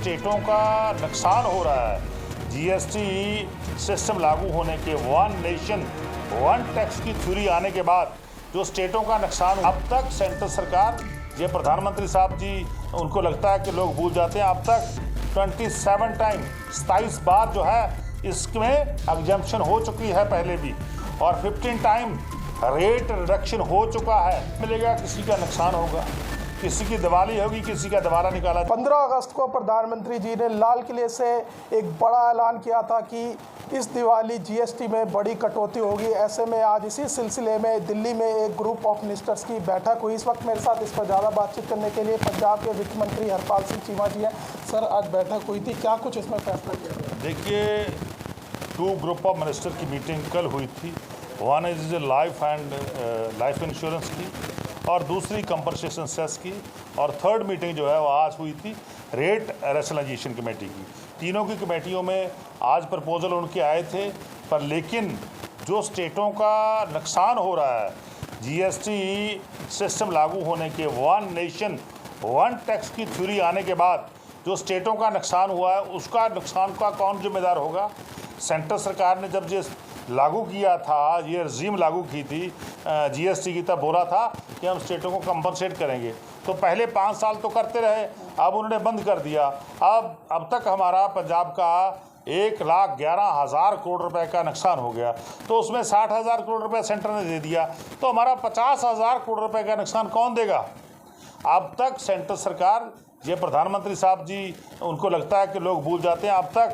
स्टेटों का नुकसान हो रहा है जीएसटी सिस्टम लागू होने के, वन नेशन वन टैक्स की थ्योरी आने के बाद जो स्टेटों का नुकसान, अब तक सेंट्रल सरकार, ये प्रधानमंत्री साहब जी, उनको लगता है कि लोग भूल जाते हैं, अब तक 27 बार जो है इसमें एग्जम्पशन हो चुकी है पहले भी, और 15 टाइम रेट रिडक्शन हो चुका है। मिलेगा, किसी का नुकसान होगा, किसी की दिवाली होगी, किसी का दिवाला निकाला। 15 अगस्त को प्रधानमंत्री जी ने लाल किले से एक बड़ा ऐलान किया था कि इस दिवाली जीएसटी में बड़ी कटौती होगी। ऐसे में आज इसी सिलसिले में दिल्ली में एक ग्रुप ऑफ मिनिस्टर्स की बैठक हुई। इस वक्त मेरे साथ इस पर ज़्यादा बातचीत करने के लिए पंजाब के वित्त मंत्री हरपाल सिंह चीमा जी हैं। सर, आज बैठक हुई थी, क्या कुछ इसमें फैसला किया गया? देखिए, 2 ग्रुप ऑफ मिनिस्टर की मीटिंग कल हुई थी। वन इज लाइफ इंश्योरेंस की, और दूसरी कंपनसेशन सेस की, और थर्ड मीटिंग जो है वो आज हुई थी रेट रैशनलाइजेशन कमेटी की। तीनों की कमेटियों में आज प्रपोजल उनके आए थे, पर लेकिन जो स्टेटों का नुकसान हो रहा है जीएसटी सिस्टम लागू होने के, वन नेशन वन टैक्स की थ्योरी आने के बाद जो स्टेटों का नुकसान हुआ है, उसका नुकसान का कौन जिम्मेदार होगा? सेंट्रल सरकार ने जब ये लागू किया था, ये रजीम लागू की थी जीएसटी की, तब बोला था कि हम स्टेटों को कंपनसेट करेंगे। तो पहले 5 साल तो करते रहे, अब उन्होंने बंद कर दिया। अब तक हमारा पंजाब का 1,11,000 करोड़ रुपए का नुकसान हो गया, तो उसमें 60,000 करोड़ रुपए सेंटर ने दे दिया, तो हमारा 50,000 करोड़ रुपए का नुकसान कौन देगा? अब तक सेंट्रल सरकार, ये प्रधानमंत्री साहब जी, उनको लगता है कि लोग भूल जाते हैं, अब तक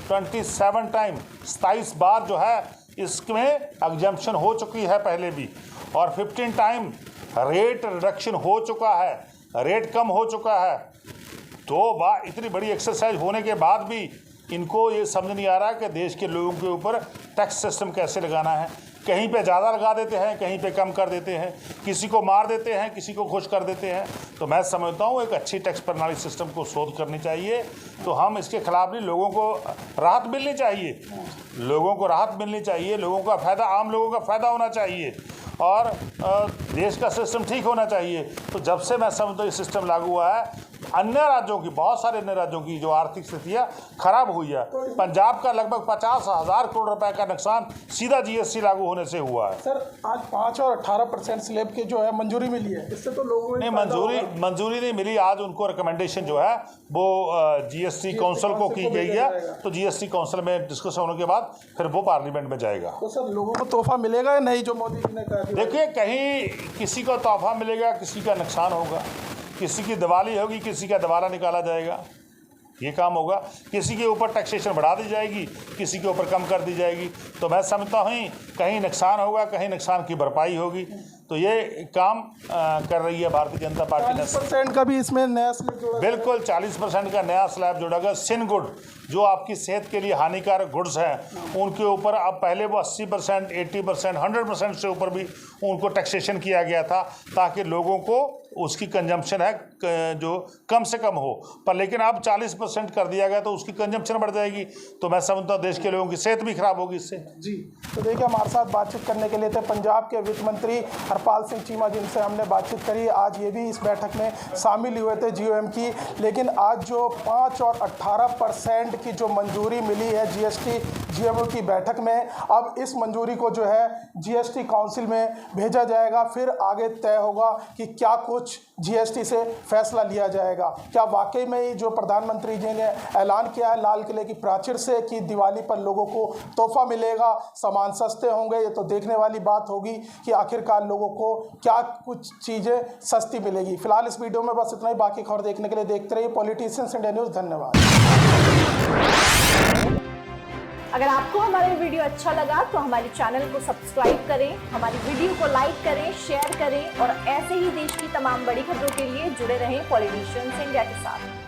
27 बार जो है इसमें एग्जम्पशन हो चुकी है पहले भी, और 15 टाइम रेट रिडक्शन हो चुका है, रेट कम हो चुका है। तो इतनी बड़ी एक्सरसाइज होने के बाद भी इनको ये समझ नहीं आ रहा कि देश के लोगों के ऊपर टैक्स सिस्टम कैसे लगाना है। कहीं पे ज़्यादा लगा देते हैं, कहीं पे कम कर देते हैं, किसी को मार देते हैं, किसी को खुश कर देते हैं। तो मैं समझता हूँ एक अच्छी टैक्स प्रणाली सिस्टम को शोध करनी चाहिए। तो हम इसके खिलाफ नहीं, लोगों को राहत मिलनी चाहिए, लोगों को राहत मिलनी चाहिए, लोगों का फ़ायदा, आम लोगों का फ़ायदा होना चाहिए, और देश का सिस्टम ठीक होना चाहिए। तो जब से मैं समझता हूँ ये सिस्टम लागू हुआ है, अन्य राज्यों की, बहुत सारे अन्य राज्यों की जो आर्थिक स्थितियाँ खराब हुई है, पंजाब का लगभग 50,000 करोड़ रुपए का नुकसान सीधा जीएसटी लागू होने से हुआ है। सर, आज 5 और 18% स्लैब की जो है मंजूरी मिली है, इससे तो लोगों ने मंजूरी नहीं मिली। आज उनको रिकमेंडेशन जो है वो जीएसटी काउंसिल को की गई है, तो जीएसटी काउंसिल में डिस्कशन होने के बाद फिर वो पार्लियामेंट में जाएगा। तो सर, लोगों को तोहफा मिलेगा या नहीं, जो मोदी जी ने कहा? देखिए, कहीं किसी को तोहफा मिलेगा, किसी का नुकसान होगा, किसी की दिवाली होगी, किसी का दिवाला निकाला जाएगा, ये काम होगा। किसी के ऊपर टैक्सेशन बढ़ा दी जाएगी, किसी के ऊपर कम कर दी जाएगी। तो मैं समझता हूँ कहीं नुकसान होगा, कहीं नुकसान की भरपाई होगी। तो ये काम कर रही है भारतीय जनता पार्टी ने। 40% का भी इसमें नया स्लैब जोड़ा, बिल्कुल 40% का नया स्लैब जोड़ा। सिन गुड, जो आपकी सेहत के लिए हानिकारक गुड्स हैं, उनके ऊपर अब पहले वो 80%, 80%, 100% से ऊपर भी उनको टैक्सेशन किया गया था, ताकि लोगों को उसकी कंजम्पशन है जो कम से कम हो। पर लेकिन अब 40% कर दिया गया, तो उसकी कंजम्पशन बढ़ जाएगी। तो मैं समझता हूँ देश के लोगों की सेहत भी खराब होगी इससे। जी, तो देखिए, हमारे साथ बातचीत करने के लिए थे पंजाब के वित्त मंत्री हरपाल सिंह चीमा, जिनसे हमने बातचीत करी। आज ये भी इस बैठक में शामिल हुए थे जीओएम की। लेकिन आज जो 5 और 18% की जो मंजूरी मिली है जीएसटी जीएमओ की बैठक में, अब इस मंजूरी को जो है जीएसटी काउंसिल में भेजा जाएगा। फिर आगे तय होगा कि क्या कुछ जीएसटी से फैसला लिया जाएगा। क्या वाकई में ही जो प्रधानमंत्री जी ने ऐलान किया है लाल किले की प्राचीर से कि दिवाली पर लोगों को तोहफा मिलेगा, सामान सस्ते होंगे, ये तो देखने वाली बात होगी कि आखिरकार लोगों को क्या कुछ चीज़ें सस्ती मिलेगी। फिलहाल इस वीडियो में बस इतना ही। बाकी खबर देखने के लिए देखते रहिए पॉलिटिशियंस इंडिया न्यूज़। धन्यवाद। अगर आपको हमारा वीडियो अच्छा लगा तो हमारे चैनल को सब्सक्राइब करें, हमारी वीडियो को लाइक करें, शेयर करें, और ऐसे ही देश की तमाम बड़ी खबरों के लिए जुड़े रहें पॉलिटिशियंस इंडिया के साथ।